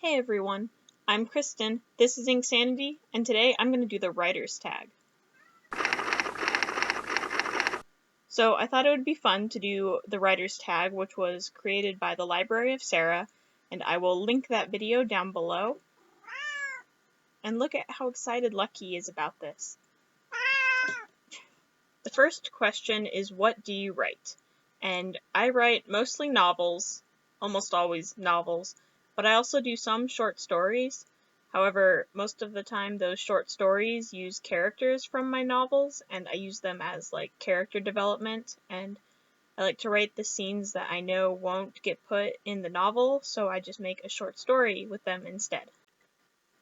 Hey everyone, I'm Kristin, this is Insanity, and today I'm going to do the writer's tag. So I thought it would be fun to do the writer's tag, which was created by the Library of Sarah, and I will link that video down below. And look at how excited Lucky is about this. The first question is, what do you write? And I write mostly novels, almost always novels, but I also do some short stories. However, most of the time those short stories use characters from my novels, and I use them as like character development, and I like to write the scenes that I know won't get put in the novel, so I just make a short story with them instead.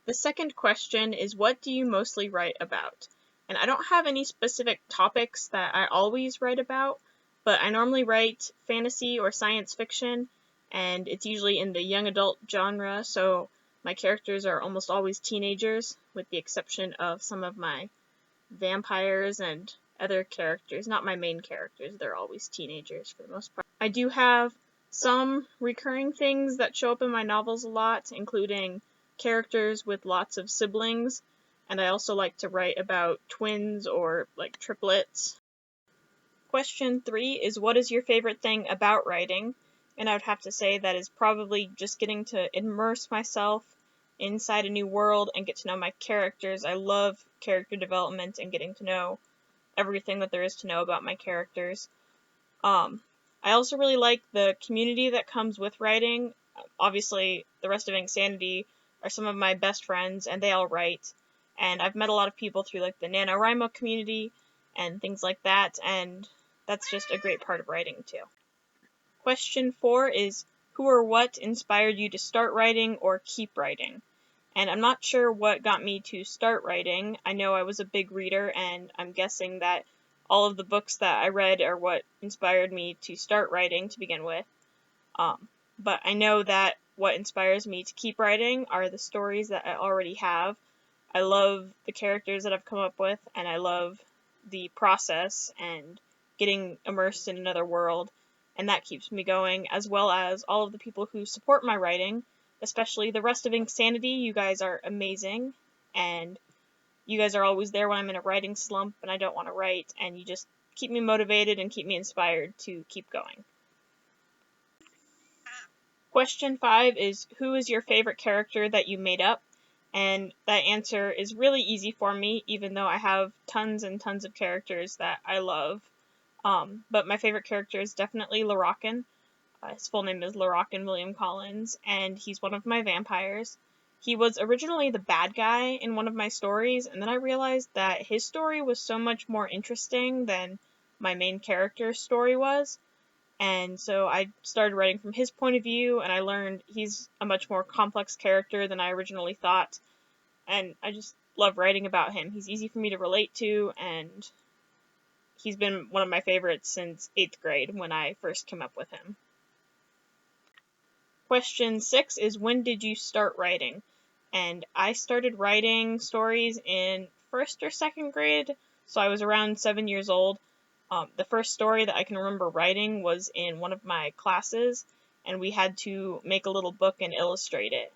The second question is, what do you mostly write about? And I don't have any specific topics that I always write about, but I normally write fantasy or science fiction, and it's usually in the young adult genre, so my characters are almost always teenagers, with the exception of some of my vampires and other characters. Not my main characters, they're always teenagers for the most part. I do have some recurring things that show up in my novels a lot, including characters with lots of siblings, and I also like to write about twins or like triplets. Question 3 is, what is your favorite thing about writing? And I would have to say that is probably just getting to immerse myself inside a new world and get to know my characters. I love character development and getting to know everything that there is to know about my characters. I also really like the community that comes with writing. Obviously, the rest of Insanity are some of my best friends, and they all write. And I've met a lot of people through like the NaNoWriMo community and things like that, and that's just a great part of writing too. Question 4 is, who or what inspired you to start writing or keep writing? And I'm not sure what got me to start writing. I know I was a big reader, and I'm guessing that all of the books that I read are what inspired me to start writing to begin with. But I know that what inspires me to keep writing are the stories that I already have. I love the characters that I've come up with, and I love the process and getting immersed in another world, and that keeps me going, as well as all of the people who support my writing, especially the rest of Insanity. You guys are amazing, and you guys are always there when I'm in a writing slump and I don't want to write, and you just keep me motivated and keep me inspired to keep going. Question 5 is, who is your favorite character that you made up? And that answer is really easy for me, even though I have tons and tons of characters that I love. But my favorite character is definitely Larockin. His full name is Larockin William Collins, and he's one of my vampires. He was originally the bad guy in one of my stories, and then I realized that his story was so much more interesting than my main character's story was. And so I started writing from his point of view, and I learned he's a much more complex character than I originally thought. And I just love writing about him. He's easy for me to relate to, and he's been one of my favorites since 8th grade when I first came up with him. Question 6 is, when did you start writing? And I started writing stories in 1st or 2nd grade, so I was around 7 years old. The first story that I can remember writing was in one of my classes, and we had to make a little book and illustrate it.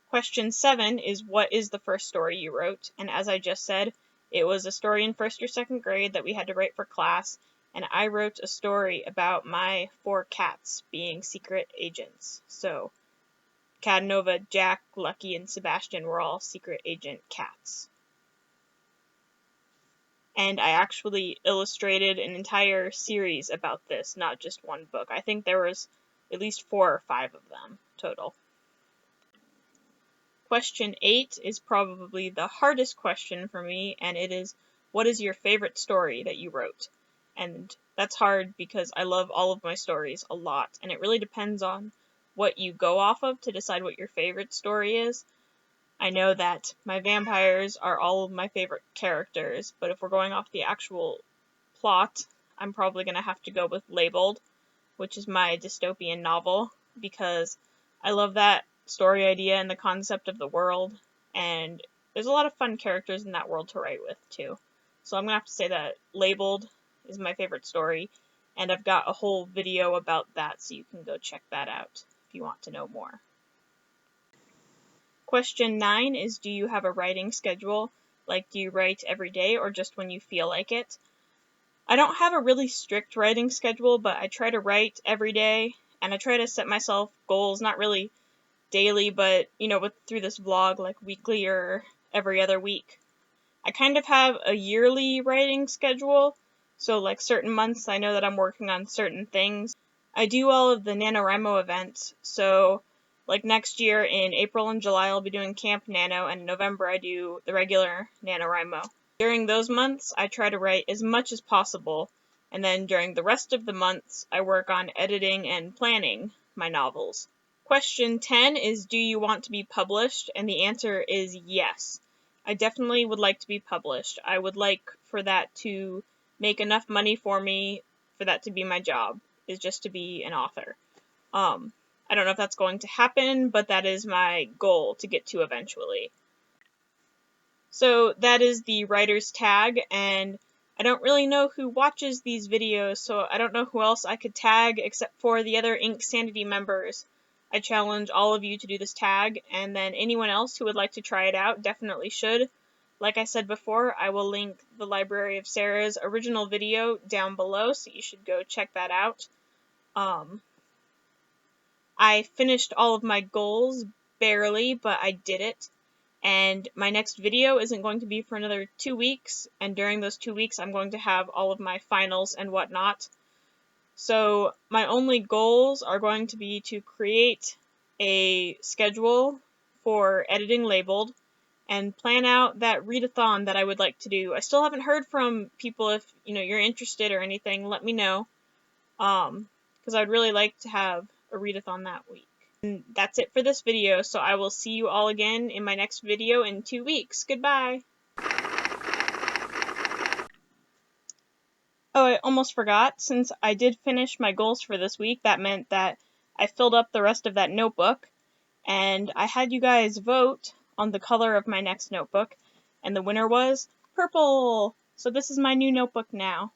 Question 7 is, what is the first story you wrote? And as I just said, it was a story in 1st or 2nd grade that we had to write for class, and I wrote a story about my 4 cats being secret agents. So Cadanova, Jack, Lucky, and Sebastian were all secret agent cats. And I actually illustrated an entire series about this, not just one book. I think there was at least 4 or 5 of them total. Question 8 is probably the hardest question for me, and it is, what is your favorite story that you wrote? And that's hard because I love all of my stories a lot, and it really depends on what you go off of to decide what your favorite story is. I know that my vampires are all of my favorite characters, but if we're going off the actual plot, I'm probably going to have to go with Labeled, which is my dystopian novel, because I love that story idea and the concept of the world, and there's a lot of fun characters in that world to write with, too. So I'm going to have to say that Labeled is my favorite story, and I've got a whole video about that, so you can go check that out if you want to know more. Question 9 is, do you have a writing schedule? Like, do you write every day or just when you feel like it? I don't have a really strict writing schedule, but I try to write every day, and I try to set myself goals, not really daily, but, through this vlog, like weekly or every other week. I kind of have a yearly writing schedule, so like certain months I know that I'm working on certain things. I do all of the NaNoWriMo events, so like next year in April and July I'll be doing Camp Nano, and in November I do the regular NaNoWriMo. During those months I try to write as much as possible, and then during the rest of the months I work on editing and planning my novels. Question 10 is, do you want to be published? And the answer is yes. I definitely would like to be published. I would like for that to make enough money for me, for that to be my job, is just to be an author. I don't know if that's going to happen, but that is my goal to get to eventually. So that is the writer's tag, and I don't really know who watches these videos, so I don't know who else I could tag except for the other Ink Sanity members. I challenge all of you to do this tag, and then anyone else who would like to try it out definitely should. Like I said before, I will link the Library of Sarah's original video down below, so you should go check that out. I finished all of my goals, barely, but I did it. And my next video isn't going to be for another 2 weeks, and during those 2 weeks I'm going to have all of my finals and whatnot. So my only goals are going to be to create a schedule for editing labeled and plan out that readathon that I would like to do. I still haven't heard from people. If you're interested or anything, let me know, because I'd really like to have a readathon that week. And that's it for this video, so I will see you all again in my next video in 2 weeks. Goodbye! Oh, I almost forgot. Since I did finish my goals for this week, that meant that I filled up the rest of that notebook, and I had you guys vote on the color of my next notebook, and the winner was purple! So this is my new notebook now.